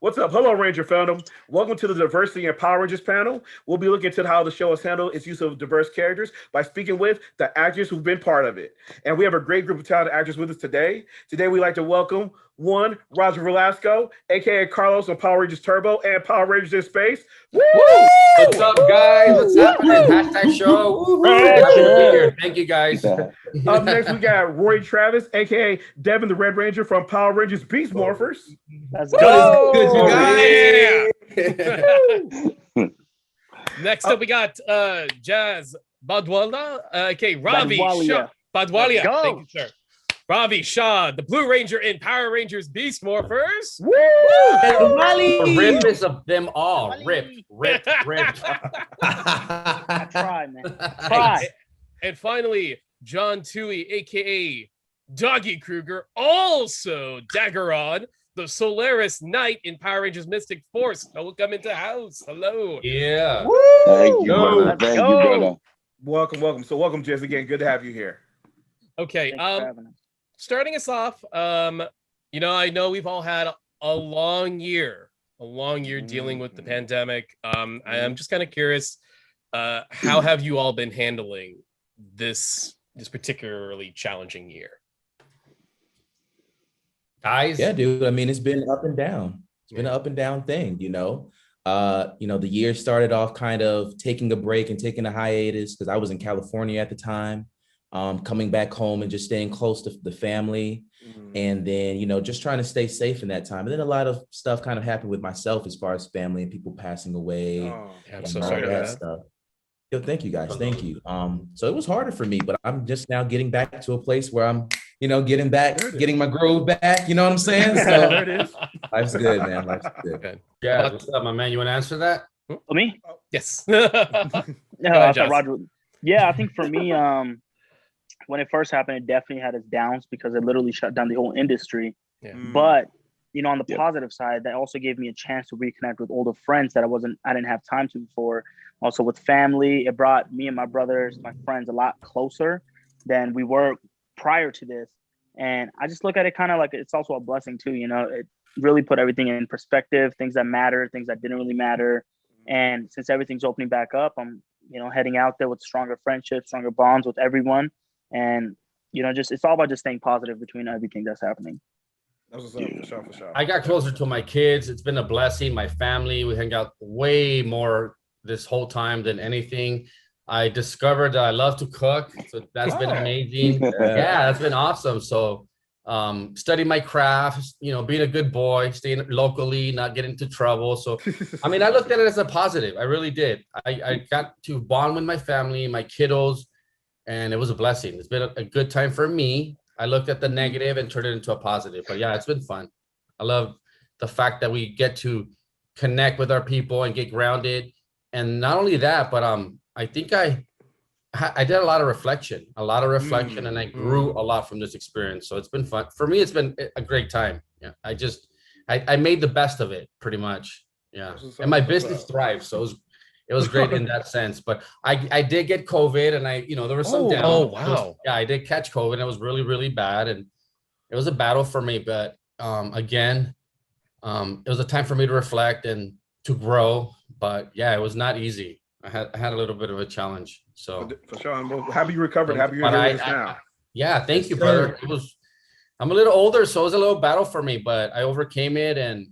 What's up? Hello, Ranger fandom. Welcome to the Diversity and Power Rangers panel. We'll be looking into how the show has handled its use of diverse characters by speaking with the actors who've been part of it. And we have a great group of talented actors with us today. Today, we'd like to welcome one, Roger Velasco, aka Carlos on Power Rangers Turbo and Power Rangers in Space. Woo! What's up, guys? What's happening? Hashtag show. Happy to be here. Thank you, guys. Up next, we got Rorrie Travis, aka Devin the Red Ranger from Power Rangers Beast Morphers. Let's go. Good, Yeah. Next up, we got Jazz Baduwalia, aka Ravi Shaw. Baduwalia. Thank you, sir. Ravi Shaw, the Blue Ranger in Power Rangers Beast Morphers. Woo! The rippest of them all. Rip. I tried, man. Try. And finally, John Tui, aka Doggie Cruger, also Daggeron, the Solaris Knight in Power Rangers Mystic Force. Welcome into house. Hello. Yeah. Thank you, brother. Thank you, brother. Welcome. So welcome, Jazz, again. Good to have you here. Okay. Thanks for having us. Starting us off, I know we've all had a long year dealing with the pandemic. I'm just kind of curious, how have you all been handling this particularly challenging year? Guys. Yeah, dude. I mean, it's been up and down. It's been an up and down thing, the year started off kind of taking a break and taking a hiatus because I was in California at the time. Coming back home and just staying close to the family. And then, just trying to stay safe in that time. And then a lot of stuff kind of happened with myself as far as family and people passing away. I'm so sorry to that stuff. Yo, thank you guys. Thank you. So it was harder for me, but I'm just now getting back to a place where I'm, getting my groove back. You know what I'm saying? So There it is. life's good, man. Life's good. Okay. Yeah. What's up, my man? You want to answer that? For me? Yes. No, ahead, I Jess. thought Roger. Yeah, I think for me, when it first happened, it definitely had its downs because it literally shut down the whole industry. Yeah. But on the positive side, that also gave me a chance to reconnect with older friends that I didn't have time to before. Also with family, it brought me and my brothers, my friends, a lot closer than we were prior to this. And I just look at it kind of like it's also a blessing too. It really put everything in perspective, things that matter, things that didn't really matter. And since everything's opening back up, I'm heading out there with stronger friendships, stronger bonds with everyone. And, it's all about just staying positive between everything that's happening. That was for sure. I got closer to my kids. It's been a blessing. My family, we hang out way more this whole time than anything. I discovered that I love to cook. So that's been amazing. Yeah, that's been awesome. So study my craft, being a good boy, staying locally, not getting into trouble. So, I mean, I looked at it as a positive. I really did. I got to bond with my family, my kiddos, and it was a blessing. It's been a good time for me. I looked at the negative and turned it into a positive. But yeah, it's been fun. I love the fact that we get to connect with our people and get grounded. And not only that, but I think I did a lot of reflection, and I grew a lot from this experience. So it's been fun. For me, it's been a great time. Yeah, I made the best of it pretty much. Yeah, and my business thrived. So it was great in that sense. But I did get COVID, and there was some down. Oh, wow. I did catch COVID, and it was really, really bad. And it was a battle for me. But again, it was a time for me to reflect and to grow. But yeah, it was not easy. I had a little bit of a challenge. So for sure. I'm happy you recovered. Happy you're here with us now. Yeah, thank you, brother. I'm a little older, so it was a little battle for me, but I overcame it. And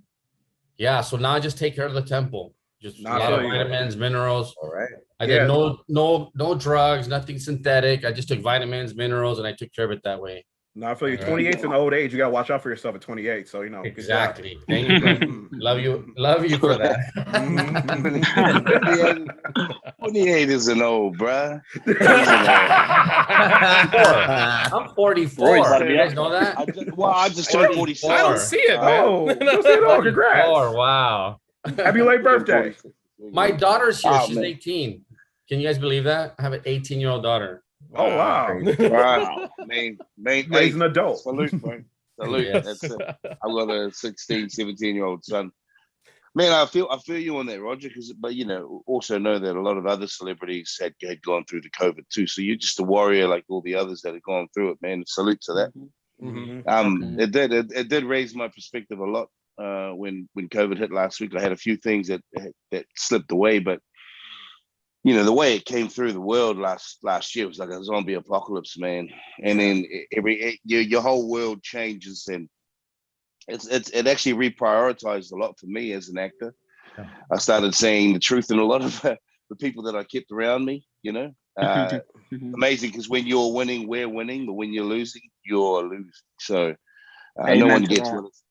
yeah, so now I just take care of the temple. Just a lot of vitamins, minerals. All right. I did no drugs, nothing synthetic. I just took vitamins, minerals, and I took care of it that way. No, I feel you. 28's an old age. You gotta watch out for yourself at 28. So exactly. Thank you, bro. Love you for that. 28 is an old, bruh. I'm 44. You guys know that? I just turned 44. I don't see it, man. Oh, don't see it all. Congrats. Wow. Happy late birthday. My daughter's here. She's man. 18. Can you guys believe that? I have an 18-year-old daughter. Oh, wow. Wow. He's an adult. Salute, bro. Salute. Yes. That's it. I've got a 16, 17-year-old son. Man, I feel you on that, Roger, but also know that a lot of other celebrities had gone through the COVID too. So you're just a warrior like all the others that have gone through it, man. Salute to that. Mm-hmm. It did raise my perspective a lot. when COVID hit last week. I had a few things that slipped away, but you know, the way it came through the world last year was like a zombie apocalypse, man. And then your whole world changes, and it actually reprioritized a lot for me as an actor. I started saying the truth in a lot of the people that I kept around me, you know. Amazing, because when you're winning, we're winning, but when you're losing, you're losing. So no one gets what it's,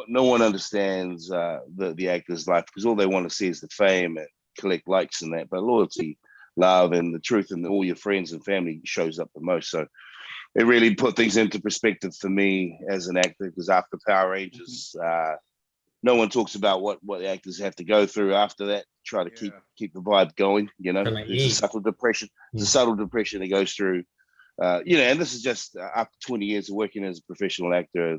no one understands the actor's life, because all they want to see is the fame and collect likes and that, but loyalty, love, and the truth, and all your friends and family shows up the most. So it really put things into perspective for me as an actor, because after Power Rangers, no one talks about what the actors have to go through after that. Try to keep the vibe going. You know, there's a subtle depression. There's a subtle depression that goes through. You know, and this is just after 20 years of working as a professional actor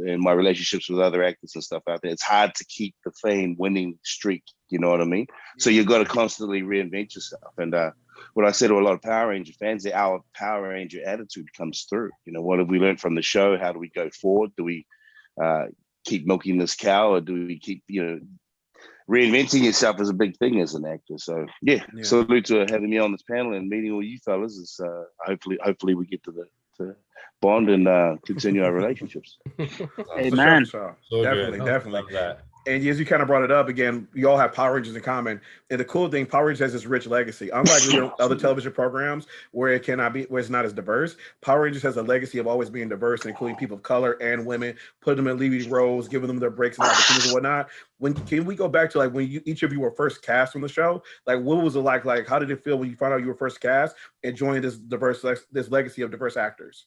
and my relationships with other actors and stuff out there. It's hard to keep the fame winning streak. You know what I mean? So you've got to constantly reinvent yourself. And what I say to a lot of Power Ranger fans, our Power Ranger attitude comes through. You know, what have we learned from the show? How do we go forward? Do we keep milking this cow, or do we keep, you know, reinventing yourself is a big thing as an actor. So salute to having me on this panel and meeting all you fellas. Is hopefully we get to bond and continue our relationships. Amen. So definitely. And as you kind of brought it up again, we all have Power Rangers in common. And the cool thing, Power Rangers has this rich legacy. Unlike other television programs where it's not as diverse, Power Rangers has a legacy of always being diverse, including people of color and women, putting them in leading roles, giving them their breaks and opportunities and whatnot. Can we go back to like when each of you were first cast on the show? Like, what was it like? Like, how did it feel when you found out you were first cast and joined this legacy of diverse actors?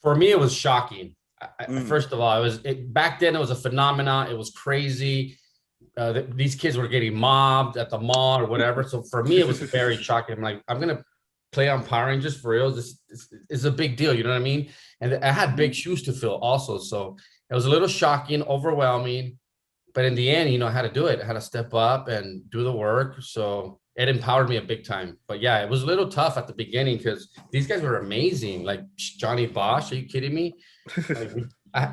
For me, it was shocking. First of all, back then it was a phenomenon. It was crazy. These kids were getting mobbed at the mall or whatever. So for me, it was very shocking. I'm like, I'm gonna play on Power Rangers for real. This is a big deal. You know what I mean? And I had big shoes to fill also. So it was a little shocking, overwhelming. But in the end, you know, I had to do it. I had to step up and do the work. So it empowered me a big time. But yeah, it was a little tough at the beginning because these guys were amazing. Like Johnny Bosch, are you kidding me? Like,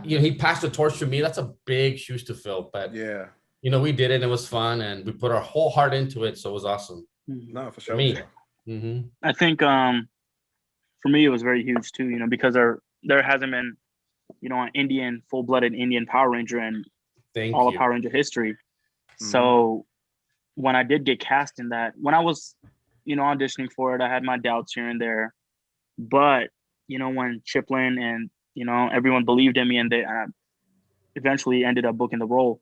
you know, he passed the torch to me. That's a big shoes to fill. But yeah, you know, we did it. And it was fun, and we put our whole heart into it. So it was awesome. No, for sure. For me. I think for me it was very huge too. You know, because there hasn't been, you know, an full-blooded Indian Power Ranger in all of Power Ranger history. So when I did get cast in that, when I was, you know, auditioning for it, I had my doubts here and there. But, you know, when Chiplin and, you know, everyone believed in me and they eventually ended up booking the role,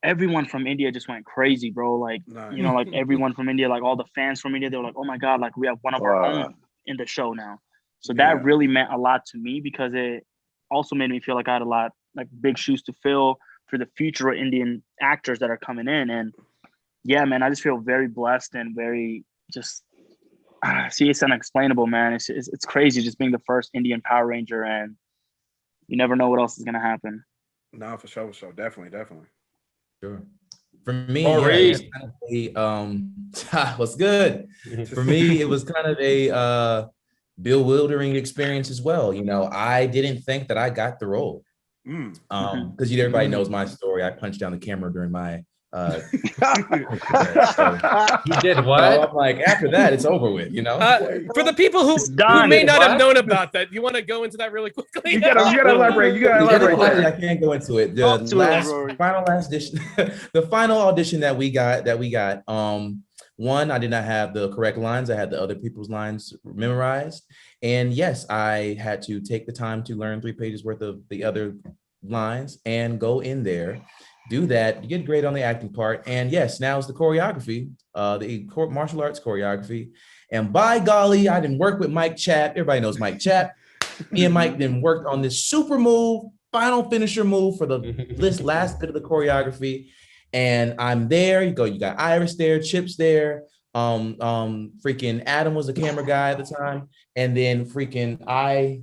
everyone from India just went crazy, bro. Like, you know, like everyone from India, like all the fans from India, they were like, oh my God, like we have one of our own in the show now. So that really meant a lot to me, because it also made me feel like I had a lot, like big shoes to fill for the future Indian actors that are coming in. And yeah, man, I just feel very blessed and very just, see, it's unexplainable, man. It's crazy just being the first Indian Power Ranger, and you never know what else is going to happen. No, for sure. Definitely. Sure. For me, Rorrie. it was kind of what's good. For me, it was kind of a bewildering experience as well. You know, I didn't think that I got the role. Because everybody knows my story. I punched down the camera during my you did what? So I'm like, after that, it's over with, you know. For the people who may not have known about that, you want to go into that really quickly? You gotta elaborate. I can't go into it. The final audition that we got. One, I did not have the correct lines. I had the other people's lines memorized. And yes, I had to take the time to learn 3 pages worth of the other lines and go in there, do that, get great on the acting part. And yes, now it's the choreography, the martial arts choreography. And by golly, I didn't work with Mike Chap. Everybody knows Mike Chap. Me and Mike then worked on this super move, final finisher move for the last bit of the choreography. And I'm there. You got Iris there, Chip's there. Freaking Adam was the camera guy at the time. And then freaking I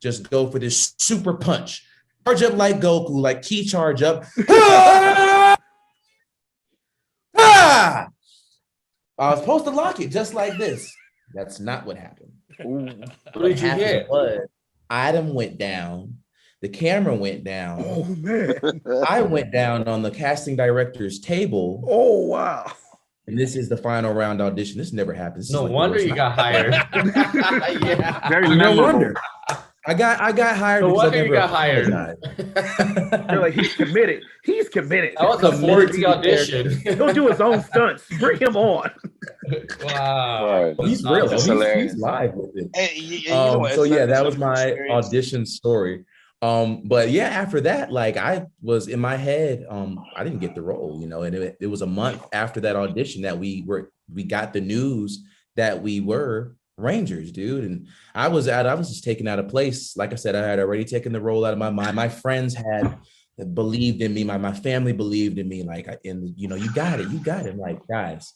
just go for this super punch. Charge up like Goku, like key charge up. I was supposed to lock it just like this. That's not what happened. What did you hit? Adam went down. the camera went down. Oh man. I went down on the casting director's table. Oh wow. And this is the final round audition. This never happens. No wonder you got hired. Yeah. Very No memorable. wonder. I got hired. No because I wonder you never got hired. apologized. They're like, he's committed. He's committed. That was a Committed 40 to the audition. He'll do his own stunts. Bring him on. Wow. Right. He's real. That's He's hilarious. live with it. And you know what, So it's yeah, like that was some my experience. audition story. But yeah, after that, like I was in my head, I didn't get the role, you know, and it was a month after that audition that we got the news that we were Rangers, dude. And I was just taken out of place. Like I said, I had already taken the role out of my mind. My friends had believed in me. My family believed in me. Like, you know, you got it. I'm like, guys,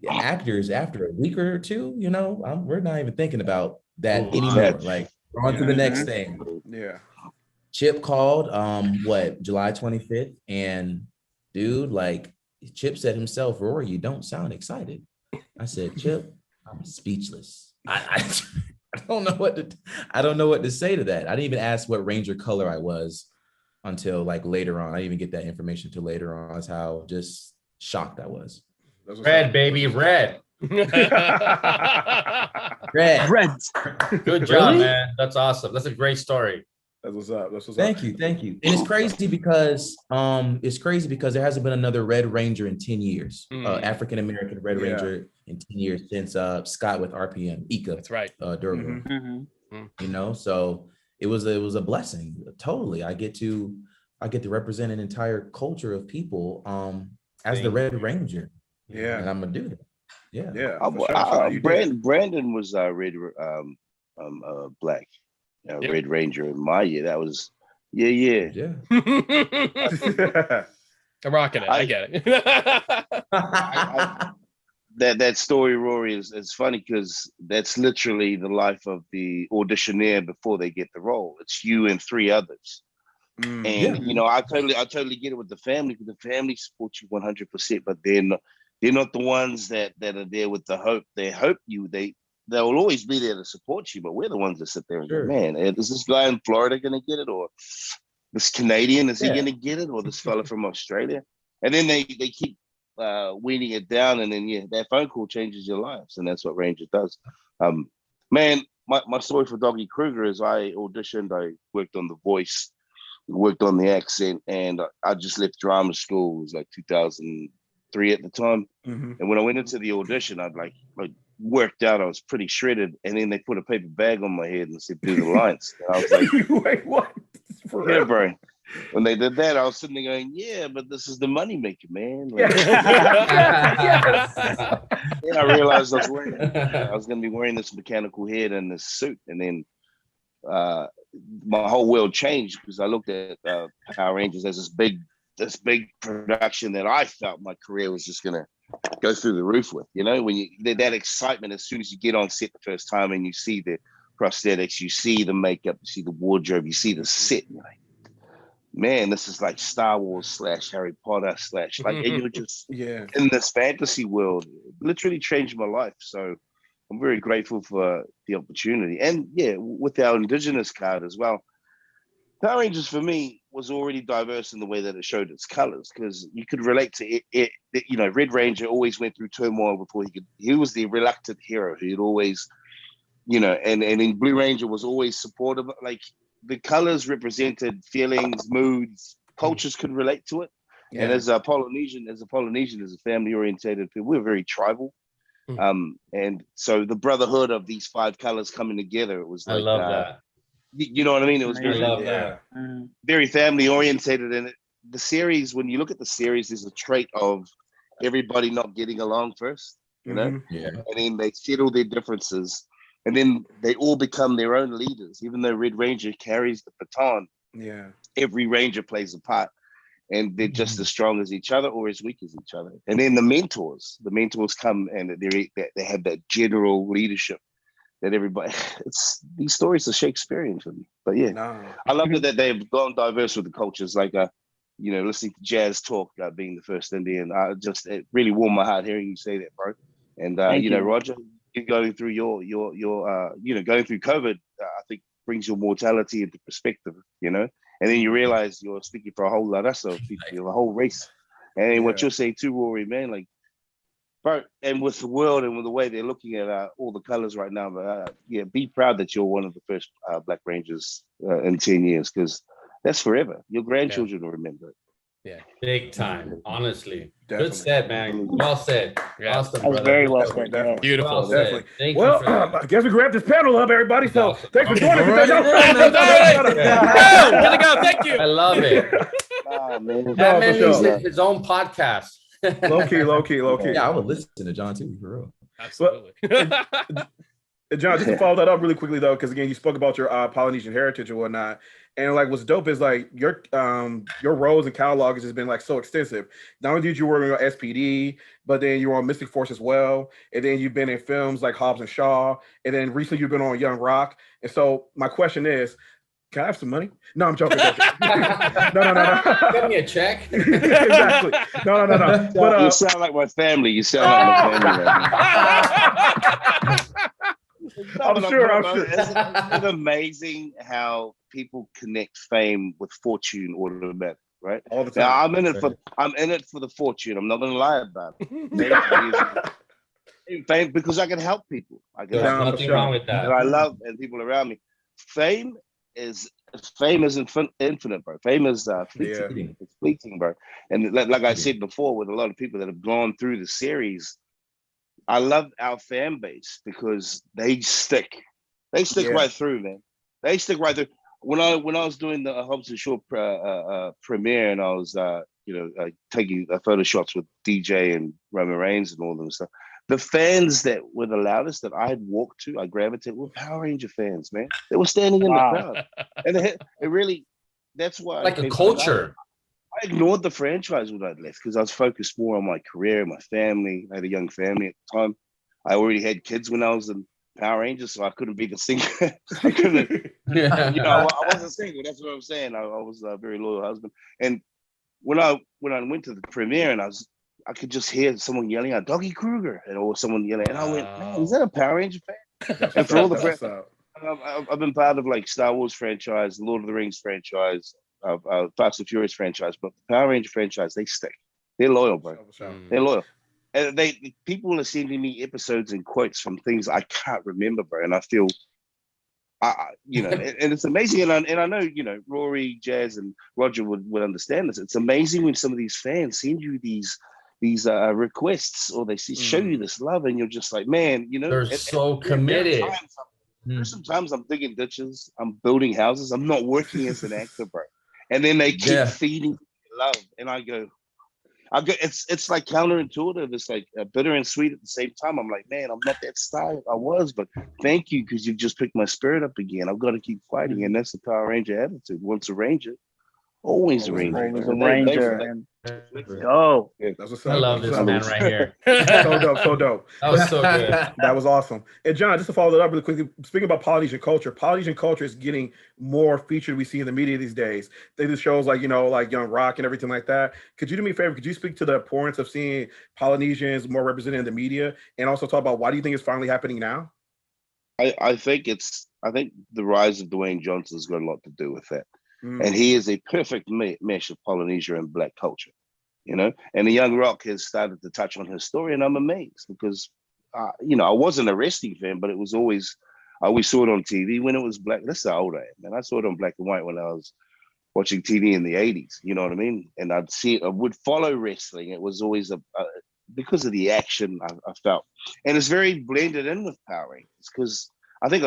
actors after a week or two, you know, we're not even thinking about that anymore. Like, we're on to the next thing. Yeah. Chip called, July 25th. And dude, like Chip said himself, Rorrie, you don't sound excited. I said, Chip, I'm speechless. I don't know what to say to that. I didn't even ask what Ranger color I was until like later on. I didn't even get that information until later on. That's how just shocked I was. Red, baby, red. Red. Good job, man. That's awesome. That's a great story. That's what's up. That's what's Thank up. you. And it's crazy because there hasn't been another Red Ranger in 10 years. African American Red Ranger in 10 years since Scott with RPM, Ika. That's right. Durban. Mm-hmm. You know, so it was a blessing. Totally. I get to represent an entire culture of people as the Red Ranger. Yeah. And I'm gonna do that. Yeah. Yeah. for sure. You did. Brandon was black. Red Ranger in my year. That was yeah. I'm rocking it. I get it. That story, Rorrie, is funny because that's literally the life of the auditioneer before they get the role. It's you and three others. And you know, I totally get it with the family, because the family supports you 100%, but they're not the ones that are there with the hope. They hope they'll always be there to support you, but we're the ones that sit there and go, man, is this guy in Florida going to get it? Or this Canadian, is he going to get it? Or this fella from Australia? And then they keep weaning it down, and then that phone call changes your lives, and that's what Ranger does. Man, my story for Doggie Cruger is I auditioned, I worked on the voice, worked on the accent, and I just left drama school. It was like 2003 at the time. And when I went into the audition, I'd like worked out, I was pretty shredded, and then they put a paper bag on my head and said, do the lines. And I was like, wait, what? For yeah, real? bro. When they did that, I was sitting there going, yeah, but this is the money maker, man. Like, Yes. then I realized I was going to be wearing this mechanical head and this suit. And then my whole world changed, because I looked at Power Rangers as this big production that I felt my career was just going to go through the roof with. You know, when that excitement as soon as you get on set the first time and you see the prosthetics, you see the makeup, you see the wardrobe, you see the set, you're like, man, this is like Star Wars / Harry Potter / like, and you're just in this fantasy world. It literally changed my life. So I'm very grateful for the opportunity. And with our Indigenous card as well, Power Rangers for me was already diverse in the way that it showed its colors, because you could relate to it. You know, Red Ranger always went through turmoil before he was the reluctant hero who'd always, you know, and in Blue Ranger was always supportive. Like, the colors represented feelings, moods, cultures could relate to it. And as a Polynesian, as a family oriented people, we're very tribal. And so the brotherhood of these 5 colors coming together, it was like, I love that. You know what I mean? It was very, very family orientated. And the series, when you look at the series, there's a trait of everybody not getting along first, you know? And then they settle their differences, and then they all become their own leaders. Even though Red Ranger carries the baton, every Ranger plays a part, and they're just as strong as each other or as weak as each other. And then the mentors come, and they have that general leadership that everybody, these stories are Shakespearean for me. But I love it that they've gone diverse with the cultures. Like, you know, listening to jazz talk, being the first Indian, it really warmed my heart hearing you say that, bro. And you know, Roger, you're going through your you know, going through COVID. I think brings your mortality into perspective, you know. And then you realize you're speaking for a whole lot of people, a whole race. And what you're saying too, Rorrie, man, like, bro, and with the world and with the way they're looking at all the colors right now, yeah, be proud that you're one of the first Black Rangers in 10 years, because that's forever. Your grandchildren will remember it. Yeah, big time. Honestly, Definitely. good said, man. Well said. Yeah. Awesome, That was brother. very well Definitely, said. definitely. Yeah. Beautiful. Well said. Definitely. Thank Well, you for that. I guess we can wrap this panel up, everybody. So Awesome. thanks for Okay, joining we're us. running No, down, man. no. Go, get to go. Thank you. I love it. Man. No, That for man sure. needs his own podcast. Low key. Yeah, I would listen to John too, for real. Absolutely. And John, just to follow that up really quickly though, because again, you spoke about your Polynesian heritage and whatnot, and like what's dope is like your roles and catalog has just been like so extensive. Not only did you work on SPD, but then you were on Mystic Force as well, and then you've been in films like Hobbs and Shaw, and then recently you've been on Young Rock. And so my question is, can I have some money? No, I'm joking. No. Give me a check. Exactly. No. But You sound like my family. You sound like my family right now. I'm sure. Isn't it amazing how people connect fame with fortune automatically, right? All the time. Now I'm in it for the fortune. I'm not gonna lie about it. Fame because I can help people. I can There's help nothing wrong with that. that I love and people around me. Fame is infinite, bro. Fame is fleeting. It's fleeting, bro. And like I said before, with a lot of people that have gone through the series, I love our fan base because they stick. They stick right through, man. They stick right through. When I was doing the Hobbs and Shaw premiere, and I was taking photo shots with DJ and Roman Reigns and all them stuff. The fans that were the loudest that I had walked to, I gravitated, were Power Ranger fans, man. They were standing in the crowd, and it really. That's why Like a culture. I ignored the franchise when I left because I was focused more on my career, my family. I had a young family at the time. I already had kids when I was in Power Rangers, so I couldn't be the singer. I couldn't, I wasn't single. That's what I'm saying. I was a very loyal husband. And when I went to the premiere and I could just hear someone yelling out Doggie Cruger or someone yelling, and I went, man, is that a Power Ranger fan? And for all the friends, I've been part of like Star Wars franchise, Lord of the Rings franchise, Fast and Furious franchise, but the Power Ranger franchise, they stick. They're loyal, bro. They're loyal. And people are sending me episodes and quotes from things I can't remember, bro. And I feel, and it's amazing. And I know, Rorrie, Jazz, and Roger would understand this. It's amazing when some of these fans send you these requests, or they show you this love, and you're just like, man, they're so committed. Sometimes I'm digging ditches, I'm building houses, I'm not working as an actor, bro. And then they keep feeding love, and I go, it's like counterintuitive. It's like bitter and sweet at the same time. I'm like, man, I'm not that star I was, but thank you because you've just picked my spirit up again. I've got to keep fighting, and that's the Power Ranger attitude. Once a Ranger, always a Ranger. Always a Ranger. Go. I love this man right here. So dope. That was so good. That was awesome. And John, just to follow that up really quickly, speaking about Polynesian culture is getting more featured. We see in the media these days. They do shows like Young Rock and everything like that. Could you do me a favor? Could you speak to the importance of seeing Polynesians more represented in the media, and also talk about why do you think it's finally happening now? I think the rise of Dwayne Johnson has got a lot to do with that. And he is a perfect mesh of Polynesia and Black culture, and the Young Rock has started to touch on his story, and I'm amazed because, I wasn't a wrestling fan, but it was always, I always saw it on TV when it was black. That's how old I am, man. I saw it on black and white when I was watching TV in the 80s, you know what I mean? And I would follow wrestling. It was always because of the action I felt. And it's very blended in with Power Rangers because I think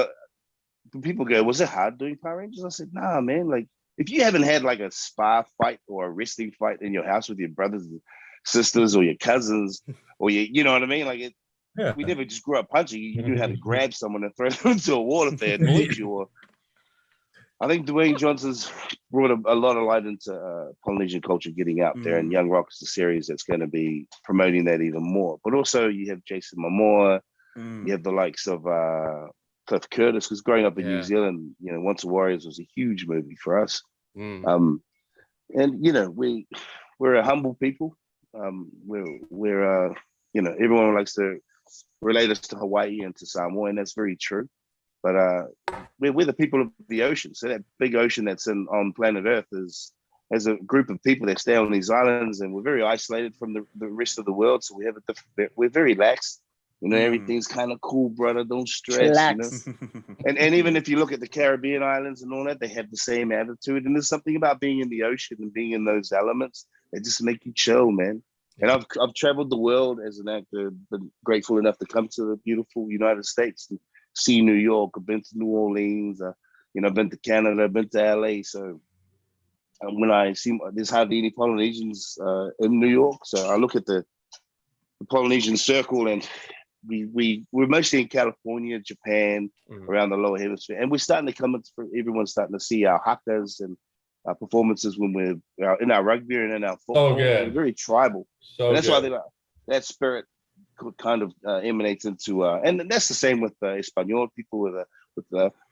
people go, was it hard doing Power Rangers? I said, nah, man, like, if you haven't had like a spar fight or a wrestling fight in your house with your brothers and sisters or your cousins, or you know what I mean? Like we never just grew up punching. You knew how to grab someone and throw them into a wall if they annoyed you. Or I think Dwayne Johnson's brought a lot of light into Polynesian culture getting out there, and Young Rock is the series that's going to be promoting that even more. But also you have Jason Momoa, you have the likes of Cliff Curtis, because growing up in New Zealand, Once the Warriors was a huge movie for us. And we're a humble people. We're everyone likes to relate us to Hawaii and to Samoa, and that's very true. But we're the people of the ocean. So that big ocean that's on planet Earth is as a group of people that stay on these islands, and we're very isolated from the rest of the world. So we have we're very lax. You know, everything's kind of cool, brother. Don't stress. Relax. You know, and even if you look at the Caribbean islands and all that, they have the same attitude. And there's something about being in the ocean and being in those elements that just make you chill, man. And I've traveled the world as an actor, been grateful enough to come to the beautiful United States and see New York. I've been to New Orleans. You know, I've been to Canada. I've been to LA. So when I see there's hardly any Polynesians in New York, so I look at the Polynesian circle, and we're mostly in California, Japan, around the lower hemisphere, and we're starting to come into, everyone's starting to see our hakas and our performances when we're in our rugby and in our football. So good. We're very tribal. So and that's good. why that spirit kind of emanates into, and that's the same with Espanol people, with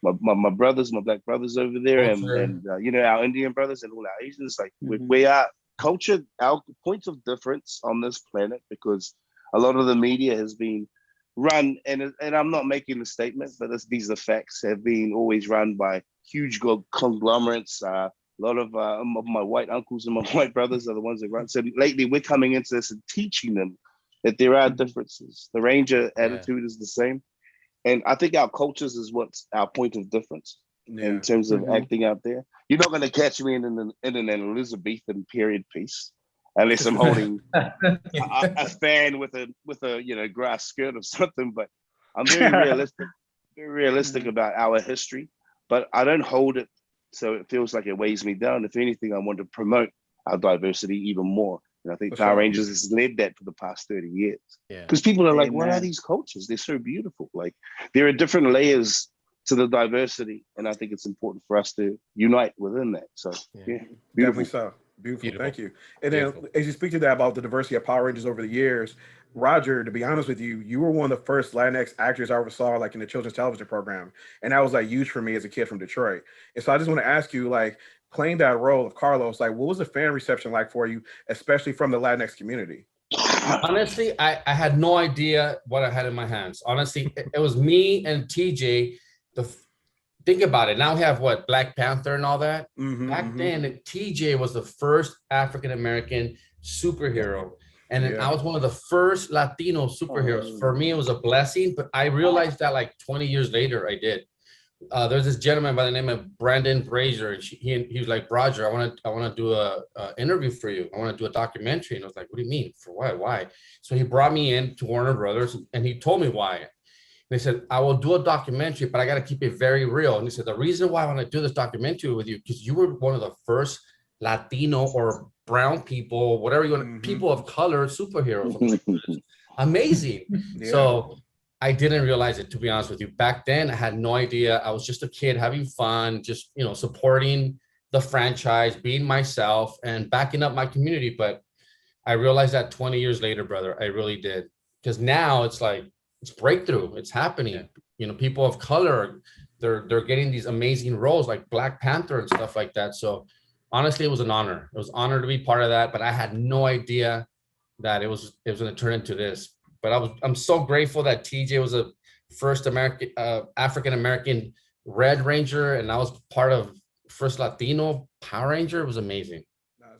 my brothers, my black brothers over there, and you know, our Indian brothers and all our Asians. Like we are culture, our points of difference on this planet, because a lot of the media has been run, and I'm not making a statement, but these are facts, have been always run by huge conglomerates. A lot of my white uncles and my white brothers are the ones that run. So lately we're coming into this and teaching them that there are differences. The Ranger attitude is the same. And I think our cultures is what's our point of difference in terms of acting out there. You're not going to catch me in an Elizabethan period piece unless I'm holding a fan with a you know, grass skirt or something. But I'm very realistic about our history. But I don't hold it so it feels like it weighs me down. If anything, I want to promote our diversity even more. And I think Power Rangers has led that for the past 30 years. Because people are like, what are these cultures? They're so beautiful. Like, there are different layers to the diversity. And I think it's important for us to unite within that. So, Definitely so. Beautiful. Thank you. And then as you speak to that about the diversity of Power Rangers over the years, Roger, to be honest with you, you were one of the first Latinx actors I ever saw, like in the children's television program. And that was like huge for me as a kid from Detroit. And so I just want to ask you, like, playing that role of Carlos, like, what was the fan reception like for you, especially from the Latinx community? Honestly, I had no idea what I had in my hands. Honestly, it was me and TJ. Think about it. Now we have what, Black Panther and all that. Back then, TJ was the first African-American superhero. And then I was one of the first Latino superheroes. For me, it was a blessing, but I realized that like 20 years later, I did. There's this gentleman by the name of Brandon Brazier, and he was like, Roger, I want to do a interview for you. I want to do a documentary. And I was like, what do you mean? For why? Why? So he brought me in to Warner Brothers, and he told me why. And they said, I will do a documentary, but I got to keep it very real. And he said, the reason why I want to do this documentary with you, because you were one of the first Latino or brown people, whatever you want, people of color superheroes. Amazing. So I didn't realize it, to be honest with you. Back then, I had no idea. I was just a kid having fun, just, you know, supporting the franchise, being myself and backing up my community. But I realized that 20 years later, brother, I really did. Because now it's like, it's breakthrough. It's happening. You know, people of color, they're getting these amazing roles like Black Panther and stuff like that. So honestly, it was an honor. It was an honor to be part of that. But I had no idea that it was going to turn into this. But I'm so grateful that TJ was a first African-American Red Ranger, and I was part of first Latino Power Ranger. It was amazing.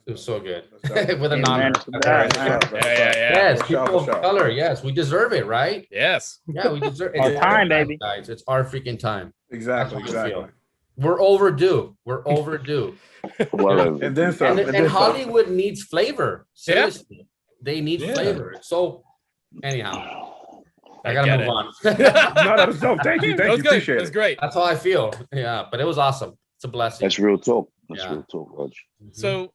It was so good. With an honor. Yes, people of color. Yes, we deserve it, right? Yes. Yeah, we deserve it. Our time, baby. Guys, it's our freaking time. Exactly. We're overdue. And then some. And Hollywood needs flavor. Seriously. They need flavor. So anyhow, I gotta move on. No, thank you. That was good. Appreciate it was great. That's how I feel. Yeah, but it was awesome. It's a blessing. That's real talk. Real talk, Roger. So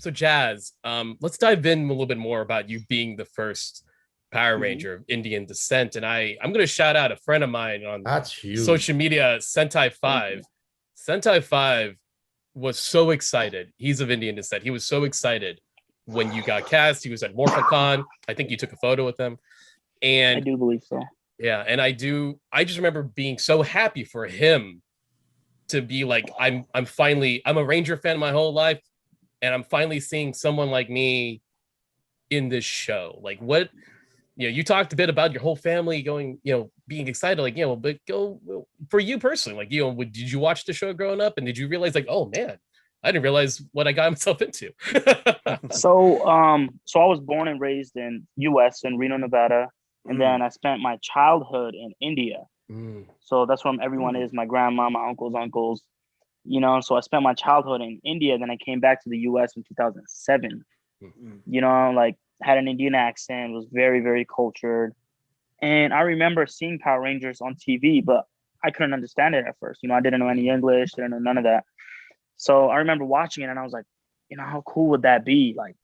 Jazz, let's dive in a little bit more about you being the first Power Ranger of Indian descent. And I'm going to shout out a friend of mine on social media, Sentai 5. Sentai 5 was so excited. He's of Indian descent. He was so excited when you got cast. He was at Morphicon. I think you took a photo with him. And I do believe so. Yeah, and I just remember being so happy for him to be like, I'm a Ranger fan my whole life, and I'm finally seeing someone like me in this show. Like, what, you talked a bit about your whole family going, being excited, like, but go for you personally, like, did you watch the show growing up, and did you realize, like, oh man, I didn't realize what I got myself into? So I was born and raised in US in Reno, Nevada, and then I spent my childhood in India. So that's where everyone is, my grandma, my uncles, so I spent my childhood in India. Then I came back to the US in 2007. Like, had an Indian accent, was very, very cultured. And I remember seeing Power Rangers on TV, but I couldn't understand it at first. I didn't know any English, didn't know none of that. So I remember watching it, and I was like, how cool would that be? Like,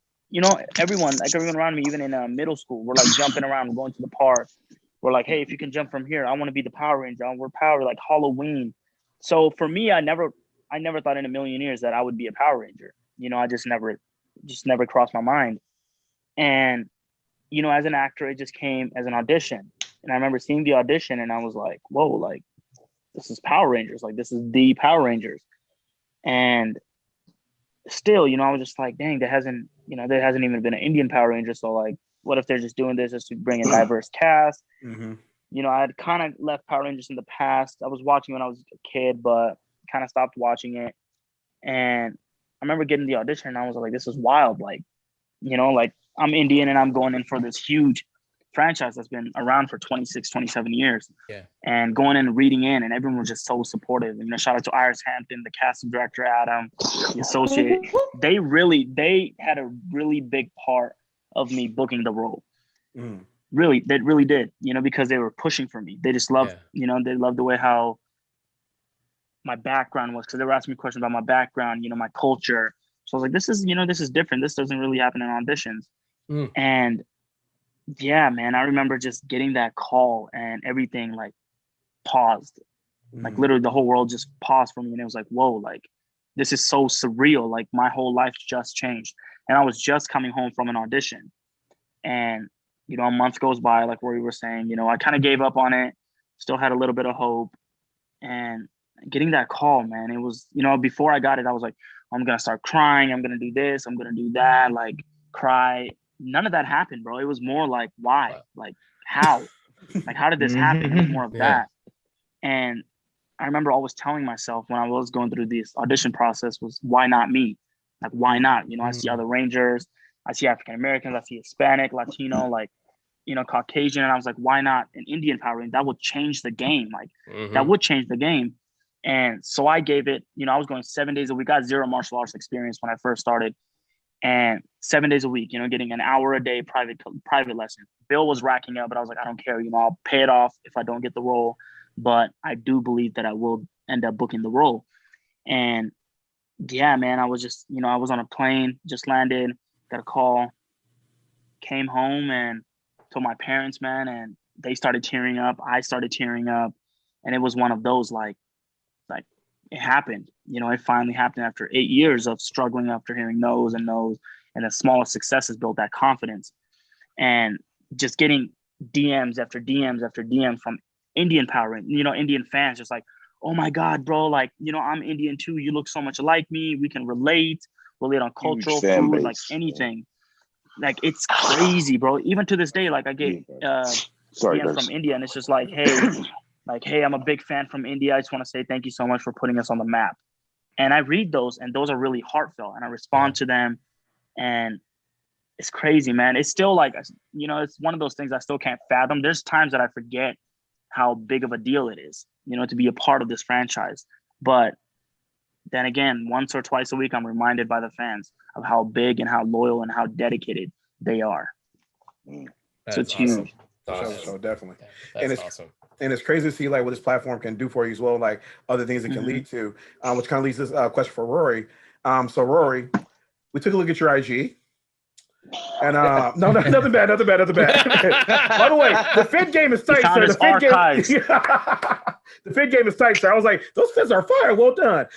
everyone around me, even in middle school, we're like jumping around, going to the park. We're like, hey, if you can jump from here, I want to be the Power Ranger. We're Power, like Halloween. So for me, I never thought in a million years that I would be a Power Ranger. I just never crossed my mind. And, as an actor, it just came as an audition. And I remember seeing the audition, and I was like, whoa, like, this is Power Rangers. Like, this is the Power Rangers. And still, I was just like, dang, there hasn't even been an Indian Power Ranger. So, like, what if they're just doing this just to bring a diverse cast? I had kind of left Power Rangers in the past. I was watching when I was a kid, but kind of stopped watching it. And I remember getting the audition, and I was like, this is wild. Like, like, I'm Indian, and I'm going in for this huge franchise that's been around for 26, 27 years. Yeah. And going in and reading in, and everyone was just so supportive. Shout out to Iris Hampton, the casting director, Adam, the associate. They had a really big part of me booking the role. Really, they really did, because they were pushing for me. They just loved, they loved the way how my background was, because they were asking me questions about my background, my culture. So I was like, this is different. This doesn't really happen in auditions. And yeah, man, I remember just getting that call, and everything like paused. Like, literally the whole world just paused for me. And it was like, whoa, like, this is so surreal. Like, my whole life just changed. And I was just coming home from an audition. And, a month goes by, like Rorrie were saying, I kind of gave up on it, still had a little bit of hope. And getting that call, man, it was, before I got it, I was like, I'm going to start crying. I'm going to do this. I'm going to do that. Like, cry. None of that happened, bro. It was more like, why? Like, how? Like, how did this happen? It was more of that. And I remember always telling myself when I was going through this audition process was, why not me? Like, why not? I see other Rangers. I see African-Americans. I see Hispanic, Latino, like, Caucasian. And I was like, why not an Indian Power Ranger? That would change the game. Like, that would change the game. And so I gave it, I was going 7 days a week. I got zero martial arts experience when I first started. And 7 days a week, getting an hour a day private lesson. Bill was racking up, but I was like, I don't care. I'll pay it off if I don't get the role. But I do believe that I will end up booking the role. And yeah, man, I was just, I was on a plane, just landed, got a call, came home and told my parents, man, and they started tearing up. I started tearing up. And it was one of those, like it happened. It finally happened after 8 years of struggling, after hearing no's, and the smallest successes built that confidence. And just getting DMs after DMs after DMs from Indian Power Rangers, Indian fans, just like, oh my God, bro, like, I'm Indian too. You look so much like me. We can relate on cultural food, like anything. Like, it's crazy, bro. Even to this day, like, I get DMs from India, and it's just like, hey, I'm a big fan from India. I just want to say thank you so much for putting us on the map. And I read those, and those are really heartfelt, and I respond to them. And it's crazy, man. It's still like, it's one of those things I still can't fathom. There's times that I forget how big of a deal it is, to be a part of this franchise. But then again, once or twice a week, I'm reminded by the fans of how big and how loyal and how dedicated they are. So it's huge. So definitely. That's awesome. And it's crazy to see like what this platform can do for you as well, like other things it can lead to, which kind of leads this question for Rorrie. So Rorrie, we took a look at your IG. And no, nothing bad. By the way, the fit game is tight, sir. The fit game is tight, sir. I was like, those fits are fire. Well done.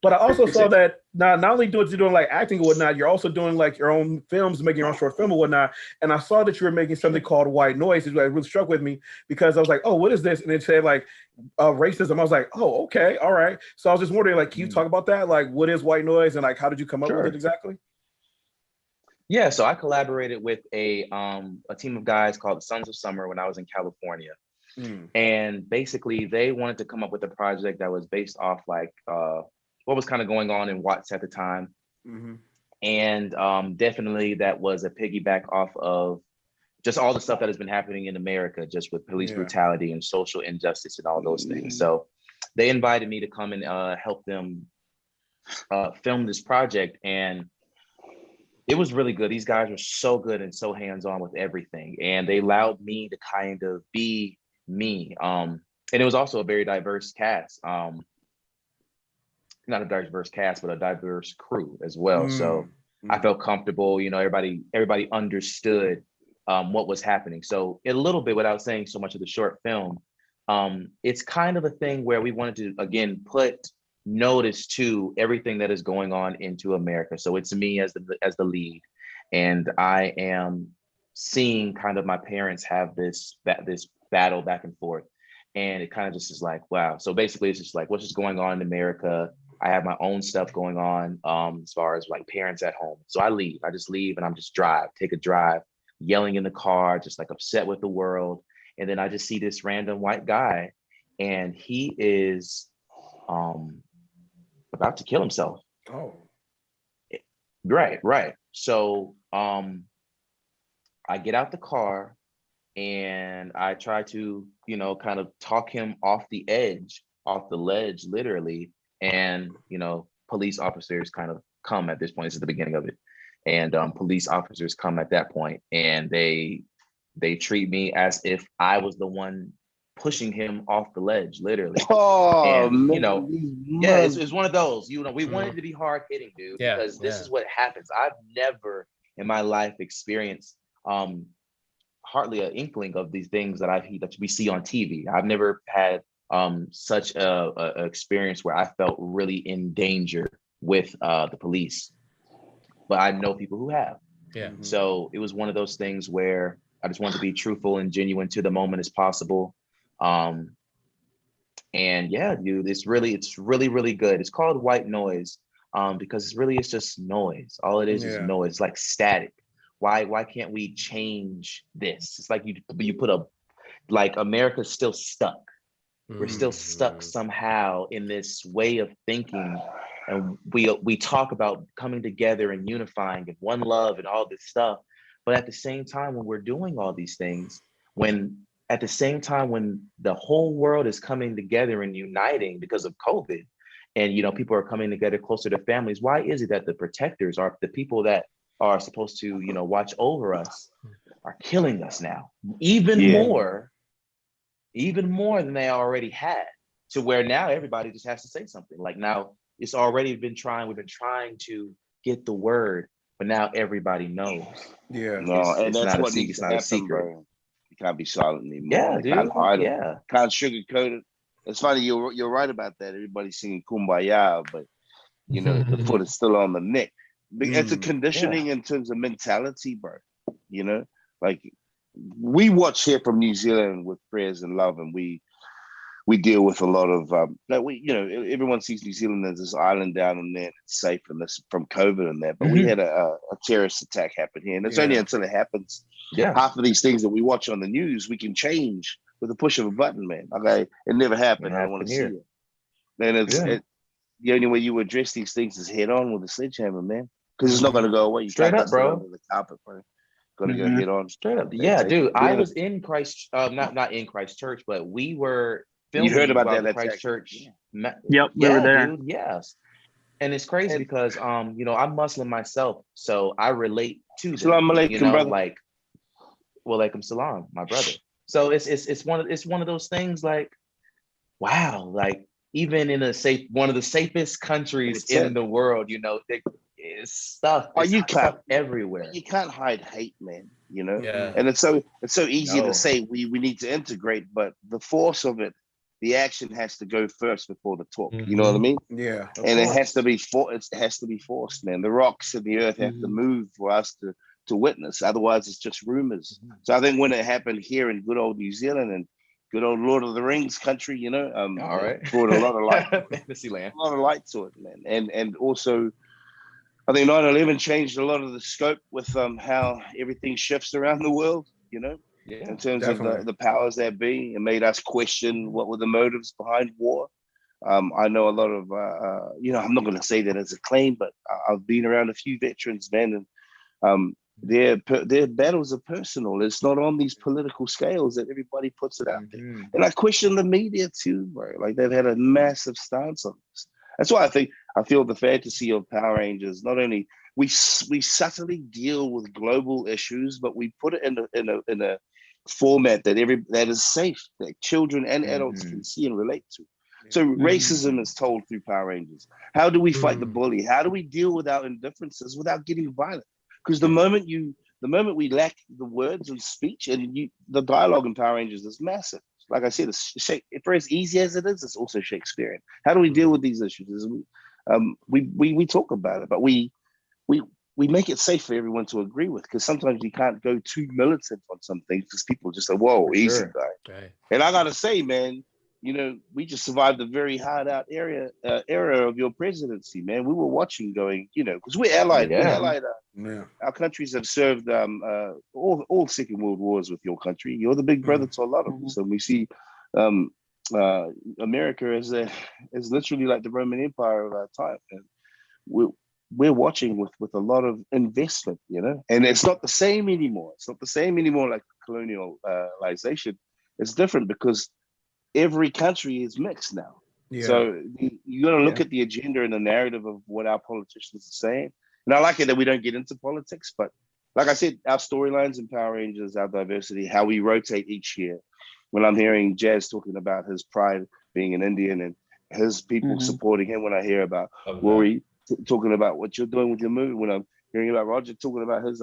But I also saw that not only you're doing like acting and whatnot, you're also doing like your own films, making your own short film and whatnot. And I saw that you were making something called White Noise. It really struck with me because I was like, oh, what is this? And it said like racism. I was like, oh, okay, all right. So I was just wondering, like, can you talk about that? Like, what is White Noise and like how did you come up with it exactly? Yeah, so I collaborated with a team of guys called the Sons of Summer when I was in California. And basically they wanted to come up with a project that was based off like what was kind of going on in Watts at the time. And definitely that was a piggyback off of just all the stuff that has been happening in America, just with police brutality and social injustice and all those things. So they invited me to come and help them film this project, and it was really good. These guys were so good and so hands-on with everything, and they allowed me to kind of be me. And it was also a very diverse cast. Not a diverse cast, but a diverse crew as well. So I felt comfortable, you know, everybody understood what was happening. So a little bit, without saying so much of the short film, it's kind of a thing where we wanted to, again, put notice to everything that is going on into America. So it's me as the lead, and I am seeing kind of my parents have this battle back and forth, and it kind of just is like, wow. So basically it's just like, what's just going on in America? I have my own stuff going on as far as like parents at home. So I just leave and I'm just take a drive, yelling in the car, just like upset with the world. And then I just see this random white guy, and he is about to kill himself. Oh. Right. So I get out the car and I try to, you know, kind of talk him off the ledge, literally. And, you know, police officers kind of come at this point. This is the beginning of it. And police officers come at that point, and they treat me as if I was the one pushing him off the ledge, literally. Oh, and, man. you know, yeah, it's one of those, you know, we wanted to be hard hitting, dude, because this is what happens. I've never in my life experienced hardly an inkling of these things that we see on TV. I've never had such a experience where I felt really in danger with the police, but I know people who have. So it was one of those things where I just wanted to be truthful and genuine to the moment as possible. And yeah, dude, it's really, really good. It's called white noise because it's just noise. All it is noise, like static. Why can't we change this? It's like you put like America's still stuck. We're still stuck somehow in this way of thinking. And we talk about coming together and unifying and one love and all this stuff. But at the same time, when we're doing all these things, when the whole world is coming together and uniting because of COVID, and, you know, people are coming together closer to families, why is it that the protectors are the people that are supposed to, you know, watch over us are killing us now, even more than they already had, to where now everybody just has to say something. Like now we've been trying to get the word, but now everybody knows. Yeah. No, and that's what needs to happen, bro. You can't be silent anymore. Yeah, dude. Can't sugarcoat it. It's funny, you're right about that. Everybody's singing Kumbaya, but you know, the foot is still on the neck. It's a conditioning in terms of mentality, bro. You know, like we watch here from New Zealand with prayers and love, and we deal with a lot of everyone sees New Zealand as this island down in there, it's safe and this from COVID and that. But we had a terrorist attack happen here, and it's only until it happens. Half of these things that we watch on the news, we can change with the push of a button, man. Okay, it never happened. I don't want to see it. Then it's the only way you address these things is head on with a sledgehammer, man. Because it's not going to go away. You Straight can't up, bro. under the carpet, bro. Going to go head on. Straight up. Yeah, dude. I was in not in Christchurch, but we were filming. You heard about that Christchurch? Yep, we were there. Dude, yes. And it's crazy because you know, I'm Muslim myself, so I relate to them. Salam alaikum, you know, brother. like, walaikum salam, my brother. So it's one of those things like, wow, like even in one of the safest countries in the world, you know, it's stuff. Stuff everywhere. You can't hide hate, man. You know, Yeah. And it's so easy to say we need to integrate, but the force of it, the action has to go first before the talk. You know what I mean? Yeah. And it has to be forced, man. The rocks of the earth have to move for us to witness. Otherwise, it's just rumors. So I think when it happened here in good old New Zealand and good old Lord of the Rings country, you know, all right, brought a lot of light, fantasy land, a lot of light to it, man. And also I think 9/11 changed a lot of the scope with how everything shifts around the world, you know, in terms of the powers that be. It made us question what were the motives behind war. I know a lot of, I'm not going to say that as a claim, but I've been around a few veterans, man, and their battles are personal. It's not on these political scales that everybody puts it out there. And I question the media too, bro. Like they've had a massive stance on this. That's why I feel the fantasy of Power Rangers. Not only we subtly deal with global issues, but we put it in a format that is safe, that children and adults can see and relate to. So racism is told through Power Rangers. How do we fight the bully? How do we deal with our indifferences without getting violent? Because the moment we lack the words and speech, and the dialogue in Power Rangers is massive. Like I said, for as easy as it is, it's also Shakespearean. How do we deal with these issues? We talk about it, but we make it safe for everyone to agree with, because sometimes you can't go too militant on some things because people just say, "Whoa, easy guy." Right. And I gotta say, man, we just survived a very hard out era of your presidency, man. We were watching, going, because we're allied. We're allied. Our countries have served all Second World Wars with your country. You're the big brother to a lot of us, and we see America as literally like the Roman Empire of our time, and we're watching with a lot of investment, and it's not the same anymore. It's not the same anymore like colonialization. It's different because every country is mixed now. So you got to look at the agenda and the narrative of what our politicians are saying. And I like it that we don't get into politics, but like I said, our storylines in Power Rangers, our diversity, how we rotate each year. When I'm hearing Jazz talking about his pride being an Indian and his people supporting him, when I hear about Rorrie talking about what you're doing with your movie, when I'm hearing about Roger talking about his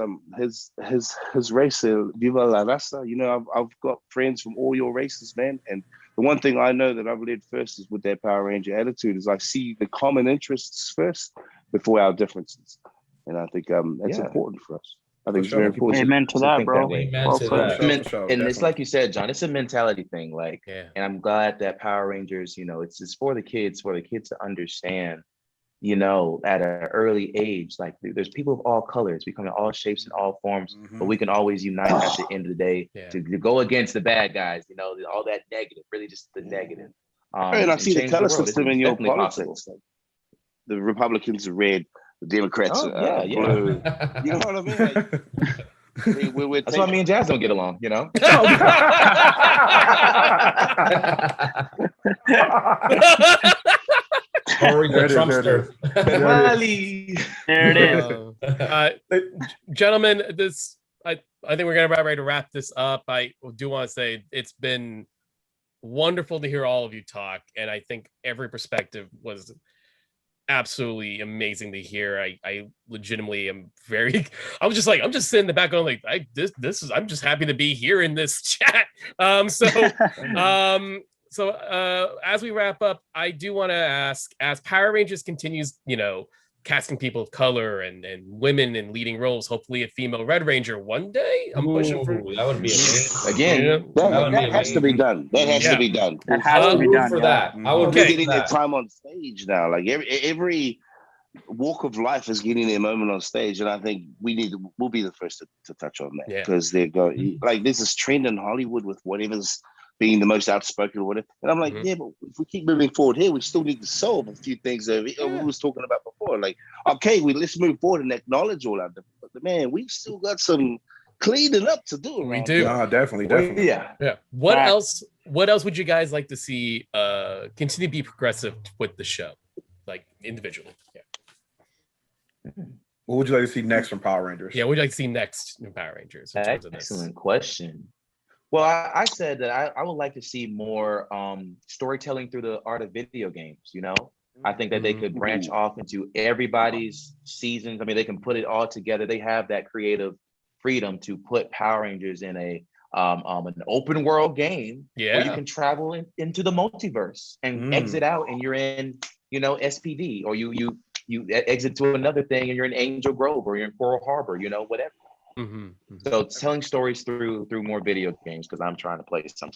race, Viva la Raza, I've got friends from all your races, man. And the one thing I know that I've led first is with that Power Ranger attitude is I see the common interests first before our differences. And I think that's important for us. I think it's very important. Amen to that, bro. Amen to that. And it's like you said, John, it's a mentality thing. And I'm glad that Power Rangers, it's for the kids to understand, at an early age, like there's people of all colors, we come in all shapes and all forms, but we can always unite at the end of the day to go against the bad guys, all that negative, really just the negative. And I see the color system in your politics. Like, the Republicans are red, the Democrats are blue. You know what I mean? Like, that's why me and Jazz don't get along, Or the Trumpster. There it is. Gentlemen, I think we're ready to wrap this up. I do want to say it's been wonderful to hear all of you talk, and I think every perspective was absolutely amazing to hear. I legitimately am I'm just sitting in the back going like, I'm just happy to be here in this chat. So as we wrap up, I do want to ask, as Power Rangers continues, casting people of color and women in leading roles, hopefully a female Red Ranger one day. I'm pushing for that would be amazing. Again, that has to be done. That has to be done. That has to be done for that. I would be getting their time on stage now. Like every walk of life is getting their moment on stage, and I think we'll be the first to touch on that, because they're going like there's this trend in Hollywood with whatever's being the most outspoken or whatever, and I'm like, but if we keep moving forward here, we still need to solve a few things that we was talking about before. Like, okay, let's move forward and acknowledge all our differences, but man, we've still got some cleaning up to do. We do. Definitely. Yeah. What else would you guys like to see continue to be progressive with the show, like individually? What would you like to see next from Power Rangers? What would you like to see next in Power Rangers in terms of this? Excellent question. Well, I said that I would like to see more storytelling through the art of video games, I think that they could branch off into everybody's seasons. I mean, they can put it all together. They have that creative freedom to put Power Rangers in an open world game where you can travel into the multiverse and exit out and you're in, SPD, or you exit to another thing and you're in Angel Grove or you're in Coral Harbor, whatever. So telling stories through more video games, because I'm trying to play some.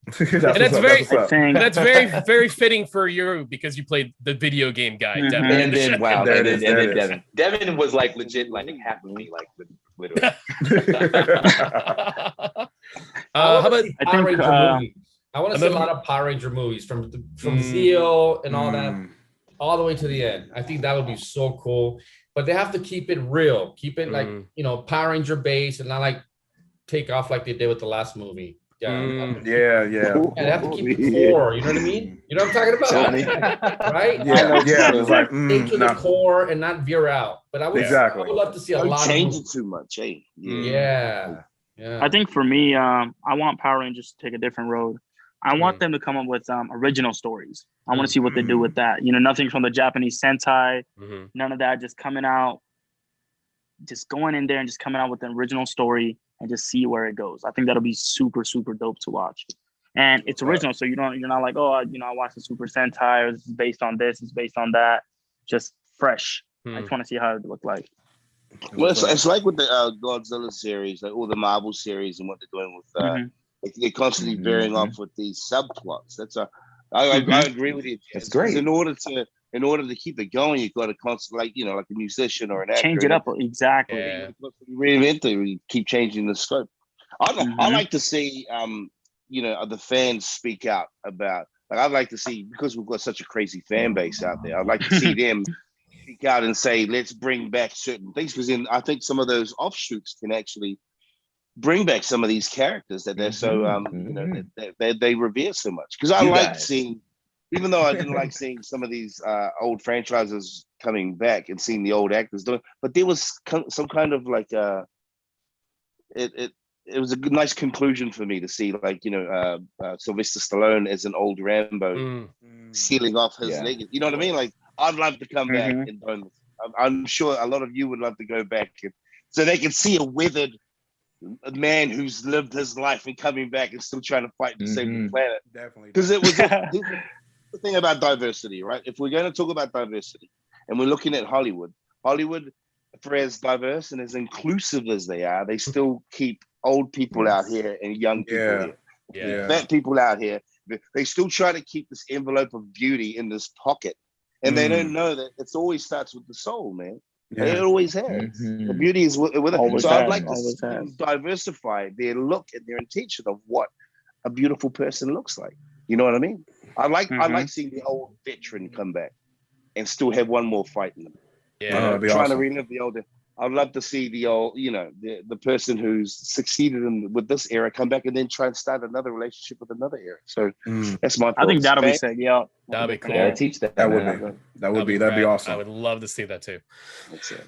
That's very fitting for you because you played the video game guy. Devin. And then wow, There and it then is. Devin. Devin was like legit, like half of me, like literally. How about I Power think, Ranger movies? I want to see a another- lot of Power Ranger movies from Zeo and all that, Mm. all the way to the end. I think that would be so cool. But they have to keep it real, keep it like Power Ranger based, and not like take off like they did with the last movie. Yeah, Yeah. and they have to keep the core. You know what I mean? You know what I'm talking about, right? Yeah. It's like Stick to the core and not veer out. But I would love to see a Don't lot change of it too much, eh? Yeah. I think for me, I want Power Rangers to take a different road. I want them to come up with original stories. I want to see what they do with that. Nothing from the Japanese Sentai, none of that. Just coming out, just going in there and just coming out with an original story and just see where it goes. I think that'll be super, super dope to watch. And it's original, so you're not like, I watched the Super Sentai, or this is based on this, it's based on that. Just fresh. I just want to see how it look like. Well, it's like with the Godzilla series, like all the Marvel series, and what they're doing with they're constantly veering off with these subplots. I agree with you. It's great. In order to keep it going, you've got to constantly, like a musician or an actor, change it up exactly. Yeah. Reinvent it. You keep changing the scope. I like to see the fans speak out about. Like, I'd like to see, because we've got such a crazy fan base out there, I'd like to see them speak out and say, let's bring back certain things, because I think some of those offshoots can actually bring back some of these characters that they're so they revere so much. Because I like seeing, even though I didn't like seeing some of these old franchises coming back and seeing the old actors doing, but there was some kind of like it was a nice conclusion for me to see, like, Sylvester Stallone as an old Rambo sealing off his leg. You know what I mean? Like, I'd love to come back and do this. I'm sure a lot of you would love to go back so they can see a withered man who's lived his life and coming back and still trying to fight to save the planet. Definitely. Because it was the thing about diversity, right? If we're going to talk about diversity and we're looking at Hollywood, for as diverse and as inclusive as they are, they still keep old people out here and young people here. Fat people out here. They still try to keep this envelope of beauty in this pocket. And they don't know that it always starts with the soul, man. It always has. The beauty is with it. So I'd like to see them diversify their look and their intention of what a beautiful person looks like. You know what I mean? I like seeing the old veteran come back and still have one more fight in them. Yeah, trying to relive the older. I'd love to see the old, the person who's succeeded with this era come back and then try and start another relationship with another era. So that's my thoughts. I think that'll be sick. Yeah, that'd be cool. Yeah, teach that. That'd be awesome. I would love to see that too. That's it.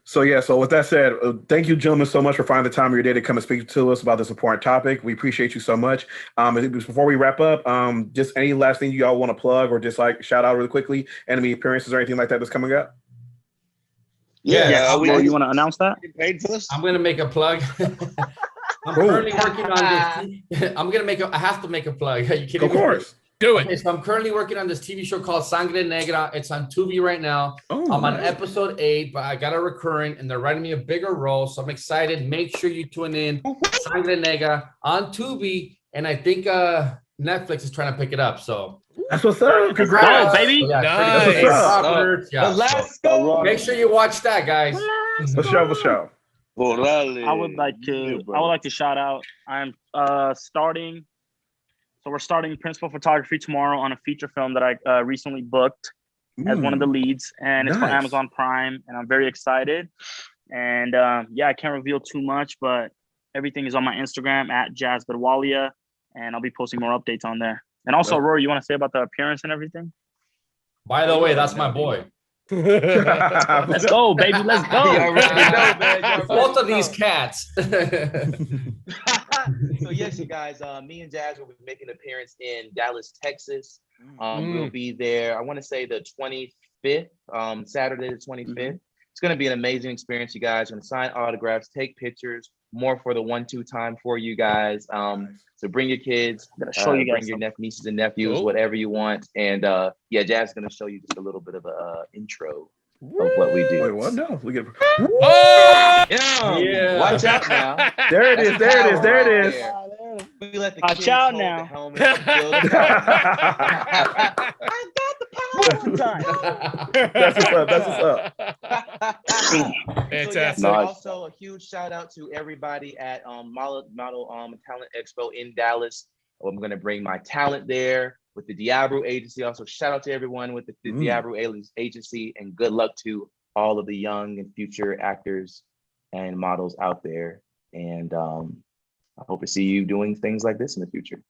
So with that said, thank you, gentlemen, so much for finding the time of your day to come and speak to us about this important topic. We appreciate you so much. Before we wrap up, just any last thing you all want to plug or just like shout out really quickly, enemy appearances or anything like that that's coming up? Yeah. You want to announce that? Paid for this? I'm going to make a plug. I'm currently working on this. I have to make a plug. Are you kidding me? Of course. Do it. Okay, so I'm currently working on this TV show called Sangre Negra. It's on Tubi right now. I'm on episode 8, but I got a recurring and they're writing me a bigger role. So I'm excited. Make sure you tune in. Sangre Negra on Tubi. And I think Netflix is trying to pick it up. So that's what's up. Congrats, baby. So, yeah, Nice. Let's make sure you watch that, guys. For sure. I would like to shout out. I'm starting. So we're starting principal photography tomorrow on a feature film that I recently booked as one of the leads, and it's for Amazon Prime, and I'm very excited. And I can't reveal too much, but everything is on my Instagram at Baduwalia, and I'll be posting more updates on there. And also, Rorrie, you want to say about the appearance and everything? By the way, that's my boy. Let's go, baby. Let's go. Both of these cats. So yes, you guys, me and Jazz will be making an appearance in Dallas, Texas. We'll be there, I want to say the 25th, Saturday the 25th. It's going to be an amazing experience, you guys. We're going to sign autographs, take pictures, more for the 1-2 time for you guys. So bring your kids, show you guys bring your nieces and nephews, whatever you want. And Jazz is going to show you just a little bit of a intro of what we do. Wait, what? No, we get. Oh! Yeah. Watch out now. There it is. There it is. There it is. We let the Watch kids out hold now. the helmet and build the power. Morphin time. That's what's up. That's what's up. Fantastic. So Nice. also a huge shout out to everybody at Model Talent Expo in Dallas. I'm gonna bring my talent there with the Diablo Agency. Also, shout out to everyone with the Diablo Agency, and good luck to all of the young and future actors and models out there. And I hope to see you doing things like this in the future.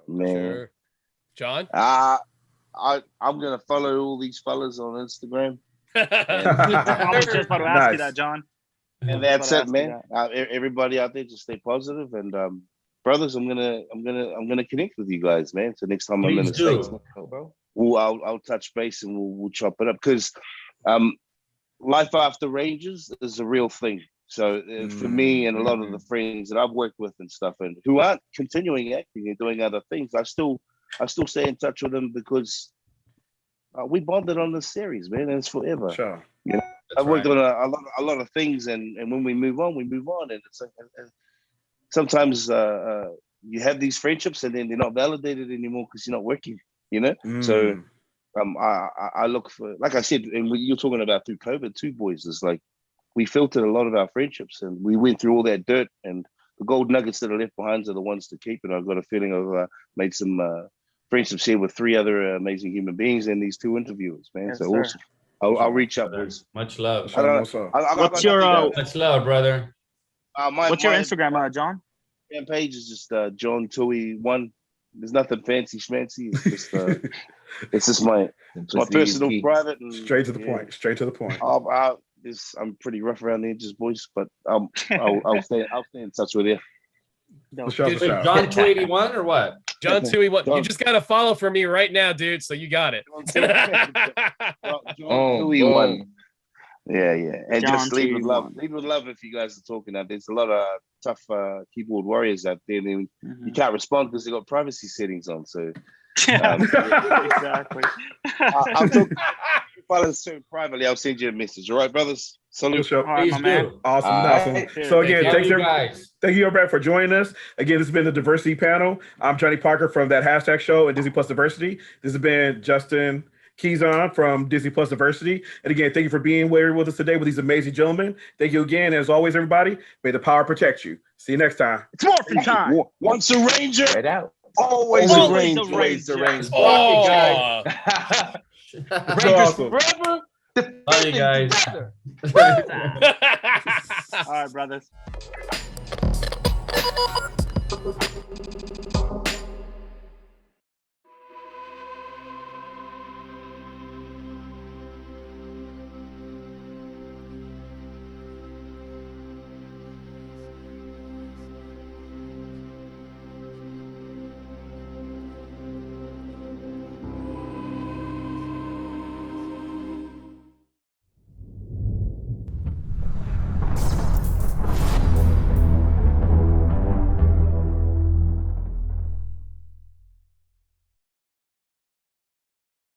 Man, Sure. John? I'm gonna follow all these fellas on Instagram, I was just about to ask you Nice. that, John. and that's it, man. Everybody out there, just stay positive, and brothers, I'm gonna connect with you guys, man. So next time I'm in the Please States, do. I'll touch base and we'll chop it up, because life after Rangers is a real thing. So for me and a lot of the friends that I've worked with and stuff, and who aren't continuing acting and doing other things, I still stay in touch with them, because we bonded on this series, man, and it's forever. Sure. I've worked on a lot of things, and when we move on, and it's like, sometimes you have these friendships and then they're not validated anymore because you're not working, you know. So I look for, like I said, and you're talking about through COVID too, boys. It's like we filtered a lot of our friendships, and we went through all that dirt, and the gold nuggets that are left behind are the ones to keep. And I've got a feeling I've made some friendships here with 3 other amazing human beings and these 2 interviewers, man. Yes, So sir. awesome. I'll reach out, boys. Much love. I don't What's up? What's your, Much love, brother. What's your Instagram, John? My page is just John Tui 1. There's nothing fancy schmancy. It's just it's just my personal private, and Straight to the point. Straight to the point. I'm pretty rough around the edges, boys, but I'll stay in touch with you. For sure, Is for sure. John 281 or what? John Tui, what? You John. just got to follow for me right now, dude. So you got it. John Tui 1. Yeah, and John just lead with Tui love. 1. Lead with love if you guys are talking. There's a lot of tough keyboard warriors out there. And you can't respond because they got privacy settings on. So Exactly. I'll talk. Fellas, so privately, I'll send you a message. All right, brothers. For Salute. sure. All right, Please my man. do. Awesome, All awesome. right. So again, Love thank you you, guys. thank you everybody for joining us. Again, this has been the diversity panel. I'm Johnny Parker from that hashtag show at Disney Plus Diversity. This has been Justin Quizon from Disney Plus Diversity. And again, thank you for being here with us today with these amazing gentlemen. Thank you again. As always, everybody, may the power protect you. See you next time. It's morphin' time. Once a Ranger, Right out. always Always a Ranger. a Always the Ranger. Rangers. Oh, It's awesome. Forever. Love you guys. All right, brothers.